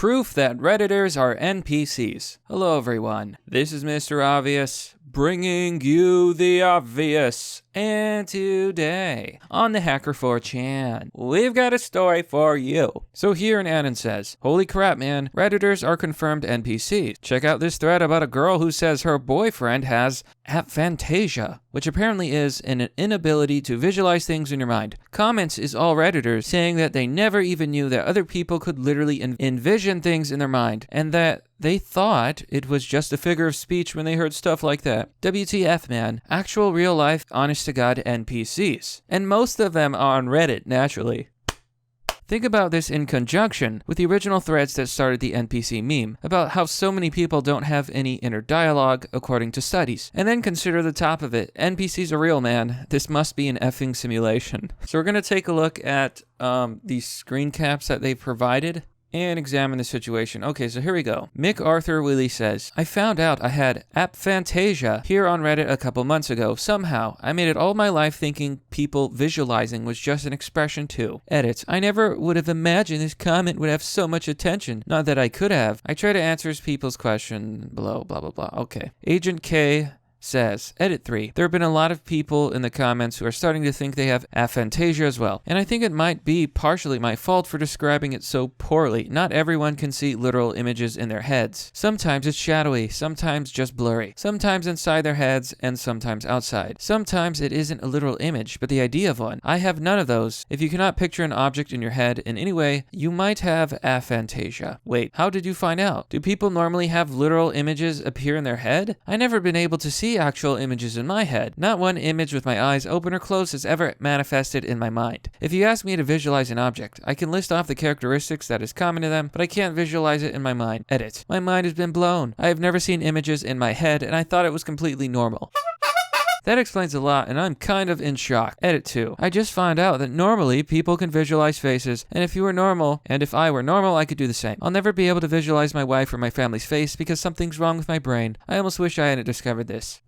Proof that Redditors are NPCs. Hello everyone, this is Mr. Obvious, bringing you the obvious. And today, on the Hacker 4chan, we've got a story for you. So here Anon says, holy crap man, Redditors are confirmed NPCs. Check out this thread about a girl who says her boyfriend has aphantasia, which apparently is an inability to visualize things in your mind. Comments is all Redditors saying that they never even knew that other people could literally envision things in their mind, and that they thought it was just a figure of speech when they heard stuff like that. WTF man, actual real life, honest to God NPCs. And most of them are on Reddit, naturally. Think about this in conjunction with the original threads that started the NPC meme, about how so many people don't have any inner dialogue, according to studies. And then consider the top of it. NPCs are real, man. This must be an effing simulation. So we're going to take a look at these screen caps that they've provided and examine the situation. Okay, so here we go. Mick Arthur Willie says, I found out I had aphantasia here on Reddit a couple months ago. Somehow, I made it all my life thinking people visualizing was just an expression too. Edit. I never would have imagined this comment would have so much attention. Not that I could have. I try to answer people's question below, blah, blah, blah. Okay. Agent K says, Edit 3. There have been a lot of people in the comments who are starting to think they have aphantasia as well. And I think it might be partially my fault for describing it so poorly. Not everyone can see literal images in their heads. Sometimes it's shadowy, sometimes just blurry. Sometimes inside their heads, and sometimes outside. Sometimes it isn't a literal image, but the idea of one. I have none of those. If you cannot picture an object in your head in any way, you might have aphantasia. Wait, how did you find out? Do people normally have literal images appear in their head? I never been able to see actual images in my head. Not one image with my eyes open or closed has ever manifested in my mind. If you ask me to visualize an object, I can list off the characteristics that is common to them, but I can't visualize it in my mind. Edit. My mind has been blown. I have never seen images in my head, and I thought it was completely normal. That explains a lot, and I'm kind of in shock. Edit 2. I just found out that normally people can visualize faces, and if you were normal, and if I were normal, I could do the same. I'll never be able to visualize my wife or my family's face because something's wrong with my brain. I almost wish I hadn't discovered this.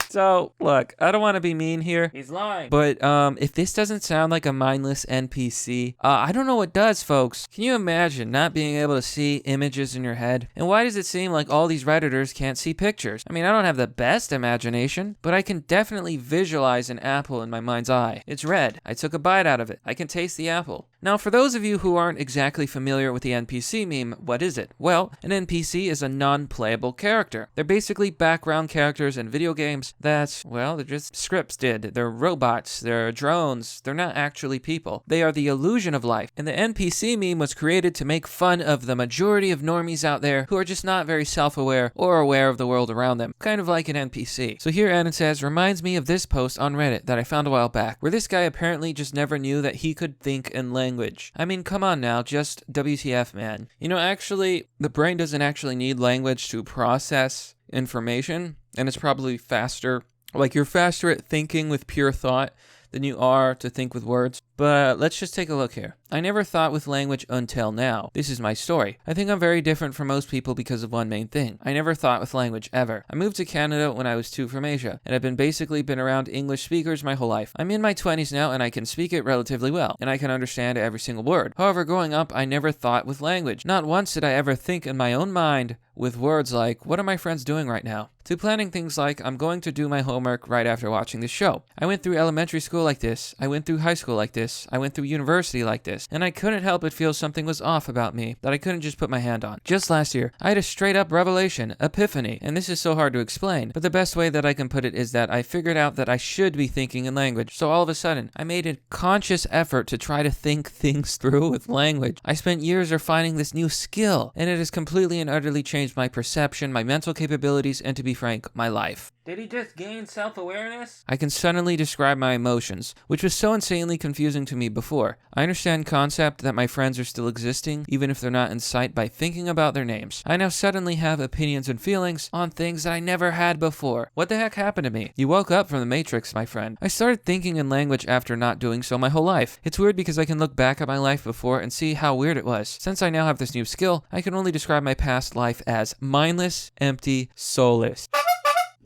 So, look, I don't want to be mean here. He's lying. But, if this doesn't sound like a mindless NPC, I don't know what does, folks. Can you imagine not being able to see images in your head? And why does it seem like all these Redditors can't see pictures? I mean, I don't have the best imagination, but I can definitely visualize an apple in my mind's eye. It's red. I took a bite out of it. I can taste the apple. Now, for those of you who aren't exactly familiar with the NPC meme, what is it? Well, an NPC is a non-playable character. They're basically background characters in video games that, well, they're just scripted. They're robots. They're drones. They're not actually people. They are the illusion of life. And the NPC meme was created to make fun of the majority of normies out there who are just not very self-aware or aware of the world around them. Kind of like an NPC. So here Anon says, reminds me of this post on Reddit that I found a while back, where this guy apparently just never knew that he could think in language. I mean, come on now, just WTF, man. You know, actually, the brain doesn't actually need language to process information, and it's probably faster. Like, you're faster at thinking with pure thought than you are to think with words. But let's just take a look here. I never thought with language until now. This is my story. I think I'm very different from most people because of one main thing. I never thought with language, ever. I moved to Canada when I was 2 from Asia, and I've basically been around English speakers my whole life. I'm in my 20s now, and I can speak it relatively well, and I can understand every single word. However, growing up, I never thought with language. Not once did I ever think in my own mind with words like, what are my friends doing right now? To planning things like, I'm going to do my homework right after watching the show. I went through elementary school like this. I went through high school like this. I went through university like this, and I couldn't help but feel something was off about me that I couldn't just put my hand on. Just last year, I had a straight up revelation, epiphany, and this is so hard to explain, but the best way that I can put it is that I figured out that I should be thinking in language. So all of a sudden, I made a conscious effort to try to think things through with language. I spent years refining this new skill, and it has completely and utterly changed my perception, my mental capabilities, and to be frank, my life. Did he just gain self-awareness? I can suddenly describe my emotions, which was so insanely confusing to me before. I understand concept that my friends are still existing, even if they're not in sight, by thinking about their names. I now suddenly have opinions and feelings on things that I never had before. What the heck happened to me? You woke up from the Matrix, my friend. I started thinking in language after not doing so my whole life. It's weird because I can look back at my life before and see how weird it was. Since I now have this new skill, I can only describe my past life as mindless, empty, soulless.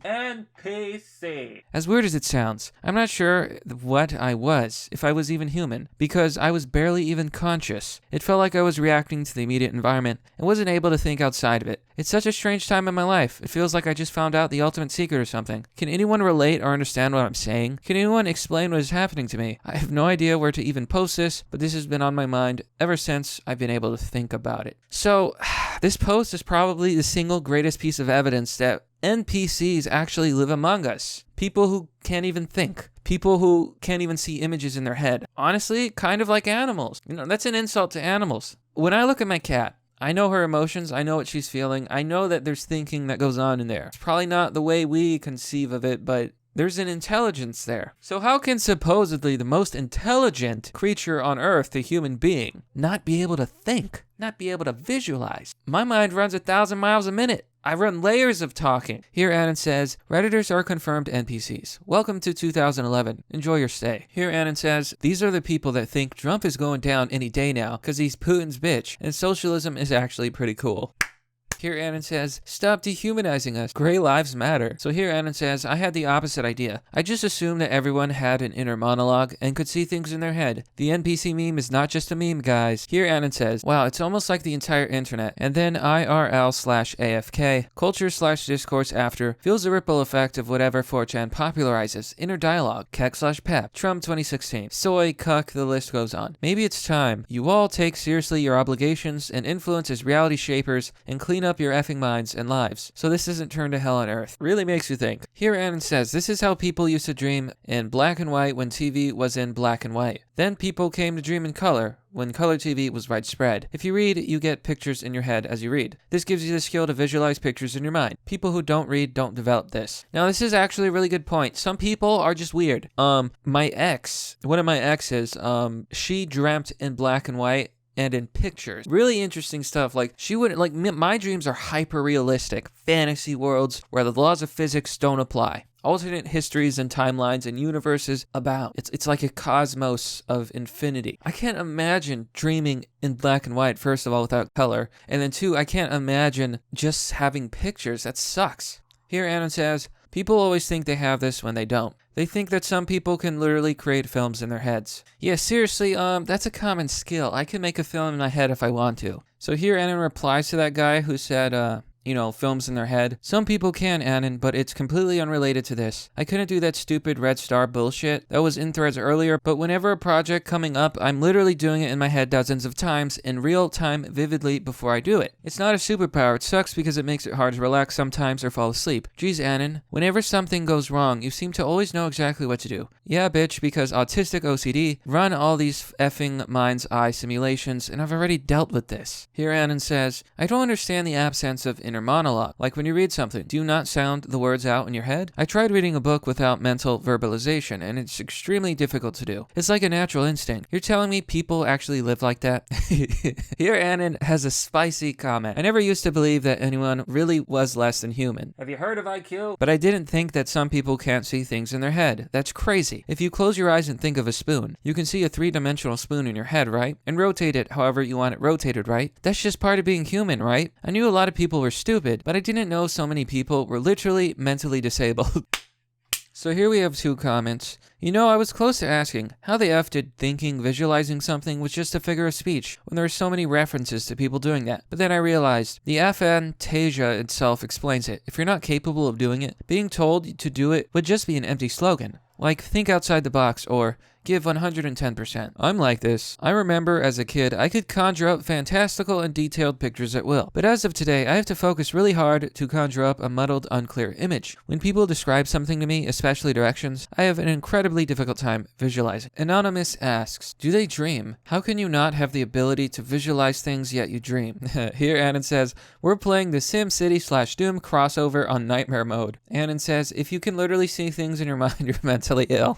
NPC. As weird as it sounds, I'm not sure what I was, if I was even human, because I was barely even conscious. It felt like I was reacting to the immediate environment and wasn't able to think outside of it. It's such a strange time in my life. It feels like I just found out the ultimate secret or something. Can anyone relate or understand what I'm saying? Can anyone explain what is happening to me? I have no idea where to even post this, but this has been on my mind ever since I've been able to think about it. So, this post is probably the single greatest piece of evidence that NPCs actually live among us. People who can't even think. People who can't even see images in their head. Honestly, kind of like animals. That's an insult to animals. When I look at my cat, I know her emotions. I know what she's feeling. I know that there's thinking that goes on in there. It's probably not the way we conceive of it, but there's an intelligence there. So how can supposedly the most intelligent creature on Earth, the human being, not be able to think? Not be able to visualize? My mind runs 1,000 miles a minute. I run layers of talking. Here Annan says, Redditors are confirmed NPCs. Welcome to 2011. Enjoy your stay. Here Annan says, these are the people that think Trump is going down any day now because he's Putin's bitch and socialism is actually pretty cool. Here Annan says, stop dehumanizing us. Gray lives matter. So here Annan says, I had the opposite idea. I just assumed that everyone had an inner monologue and could see things in their head. The NPC meme is not just a meme, guys. Here Annan says, wow, it's almost like the entire internet. And then IRL/AFK, culture/discourse after, feels the ripple effect of whatever 4chan popularizes. Inner dialogue, kek/pep, Trump 2016, soy, cuck, the list goes on. Maybe it's time you all take seriously your obligations and influence as reality shapers and clean up your effing minds and lives, so this isn't turned to hell on earth. Really makes you think. Here Annan says, this is how people used to dream in black and white when TV was in black and white. Then people came to dream in color when color TV was widespread. If you read, you get pictures in your head as you read. This gives you the skill to visualize pictures in your mind. People who don't read don't develop this. Now, this is actually a really good point. Some people are just weird. One of my exes, she dreamt in black and white and in pictures. Really interesting stuff. Like, she would, like, my dreams are hyper-realistic fantasy worlds where the laws of physics don't apply. Alternate histories and timelines and universes abound. It's like a cosmos of infinity. I can't imagine dreaming in black and white, first of all, without color. And then two, I can't imagine just having pictures. That sucks. Here Annan says, people always think they have this when they don't. They think that some people can literally create films in their heads. Yeah, seriously, that's a common skill. I can make a film in my head if I want to. So here Annan replies to that guy who said, films in their head. Some people can, Annan, but it's completely unrelated to this. I couldn't do that stupid red star bullshit that was in threads earlier, but whenever a project coming up, I'm literally doing it in my head dozens of times in real time vividly before I do it. It's not a superpower. It sucks because it makes it hard to relax sometimes or fall asleep. Geez, Annan, whenever something goes wrong, you seem to always know exactly what to do. Yeah, bitch, because autistic OCD run all these effing mind's eye simulations, and I've already dealt with this. Here Annan says, I don't understand the absence of inner monologue. Like when you read something, do you not sound the words out in your head? I tried reading a book without mental verbalization, and it's extremely difficult to do. It's like a natural instinct. You're telling me people actually live like that? Here Annan has a spicy comment. I never used to believe that anyone really was less than human. Have you heard of IQ? But I didn't think that some people can't see things in their head. That's crazy. If you close your eyes and think of a spoon, you can see a three-dimensional spoon in your head, right? And rotate it however you want it rotated, right? That's just part of being human, right? I knew a lot of people were stupid, but I didn't know so many people were literally mentally disabled. So here we have two comments. I was close to asking, how the F did thinking, visualizing something was just a figure of speech when there are so many references to people doing that? But then I realized, the aphantasia itself explains it. If you're not capable of doing it, being told to do it would just be an empty slogan. Like, think outside the box, or give 110%. I'm like this. I remember as a kid, I could conjure up fantastical and detailed pictures at will. But as of today, I have to focus really hard to conjure up a muddled, unclear image. When people describe something to me, especially directions, I have an incredibly difficult time visualizing. Anonymous asks, do they dream? How can you not have the ability to visualize things yet you dream? Here Annan says, we're playing the SimCity/Doom crossover on nightmare mode. Annan says, if you can literally see things in your mind, you're mentally ill.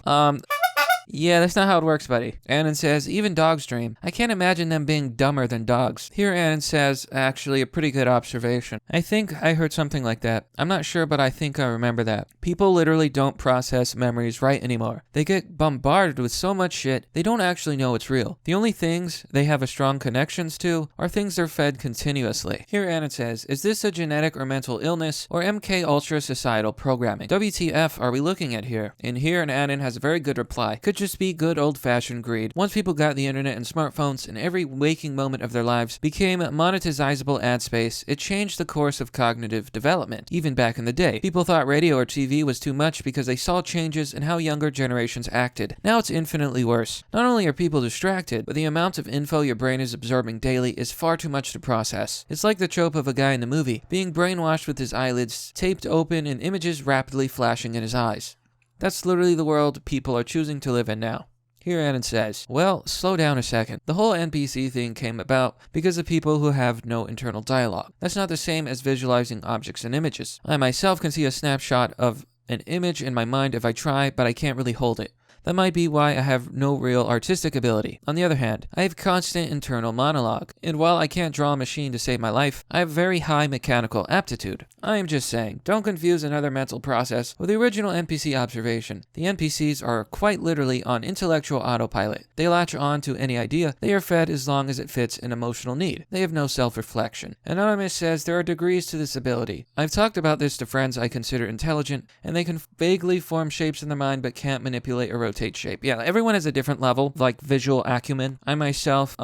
Yeah, that's not how it works, buddy. Annan says, even dogs dream. I can't imagine them being dumber than dogs. Here Annan says, actually, a pretty good observation. I think I heard something like that. I'm not sure, but I think I remember that. People literally don't process memories right anymore. They get bombarded with so much shit, they don't actually know it's real. The only things they have a strong connections to are things they're fed continuously. Here Annan says, is this a genetic or mental illness, or MK Ultra societal programming? WTF are we looking at here? And here Annan has a very good reply. Could just be good old-fashioned greed. Once people got the internet and smartphones, and every waking moment of their lives became monetizable ad space, it changed the course of cognitive development. Even back in the day, people thought radio or TV was too much because they saw changes in how younger generations acted. Now it's infinitely worse. Not only are people distracted, but the amount of info your brain is absorbing daily is far too much to process. It's like the trope of a guy in the movie, being brainwashed with his eyelids taped open and images rapidly flashing in his eyes. That's literally the world people are choosing to live in now. Here Annan says, well, slow down a second. The whole NPC thing came about because of people who have no internal dialogue. That's not the same as visualizing objects and images. I myself can see a snapshot of an image in my mind if I try, but I can't really hold it. That might be why I have no real artistic ability. On the other hand, I have constant internal monologue, and while I can't draw a machine to save my life, I have very high mechanical aptitude. I am just saying, don't confuse another mental process with the original NPC observation. The NPCs are quite literally on intellectual autopilot. They latch on to any idea they are fed as long as it fits an emotional need. They have no self-reflection. Anonymous says there are degrees to this ability. I've talked about this to friends I consider intelligent, and they can vaguely form shapes in their mind but can't manipulate or rotate shape. Yeah, everyone has a different level, like visual acumen. I myself,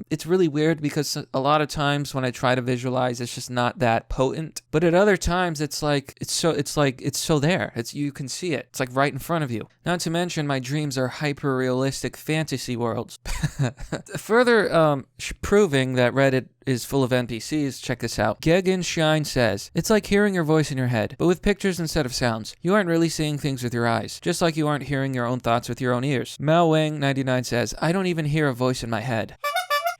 it's really weird because a lot of times when I try to visualize, it's just not that potent. But at other times, it's so there. You can see it. It's like right in front of you. Not to mention, my dreams are hyper-realistic fantasy worlds. Further proving that Reddit is full of NPCs, check this out. Gegan Shine says, it's like hearing your voice in your head, but with pictures instead of sounds. You aren't really seeing things with your eyes, just like you aren't hearing your own thoughts with your own ears. Mao Wang 99 says, I don't even hear a voice in my head.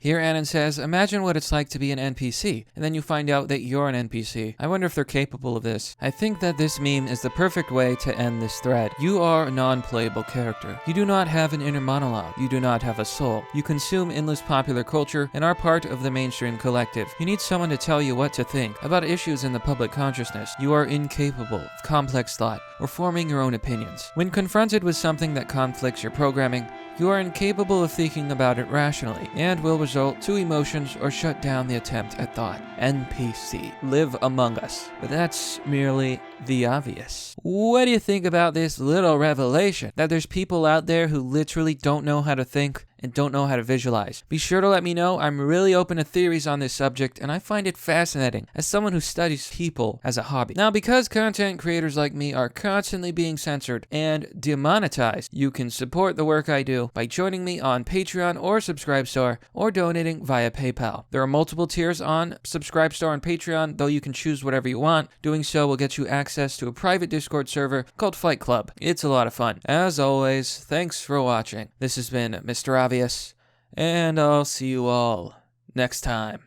Here Annan says, imagine what it's like to be an NPC, and then you find out that you're an NPC. I wonder if they're capable of this. I think that this meme is the perfect way to end this thread. You are a non-playable character. You do not have an inner monologue. You do not have a soul. You consume endless popular culture and are part of the mainstream collective. You need someone to tell you what to think about issues in the public consciousness. You are incapable of complex thought or forming your own opinions. When confronted with something that conflicts your programming, you are incapable of thinking about it rationally, and will result to emotions or shut down the attempt at thought. NPC. Live among us. But that's merely the obvious. What do you think about this little revelation? That there's people out there who literally don't know how to think and don't know how to visualize. Be sure to let me know. I'm really open to theories on this subject, and I find it fascinating as someone who studies people as a hobby. Now, because content creators like me are constantly being censored and demonetized, you can support the work I do by joining me on Patreon or Subscribestar, or donating via PayPal. There are multiple tiers on Subscribestar and Patreon, though you can choose whatever you want. Doing so will get you access to a private Discord server called Fight Club. It's a lot of fun. As always, thanks for watching. This has been Mr. Obvious, and I'll see you all next time.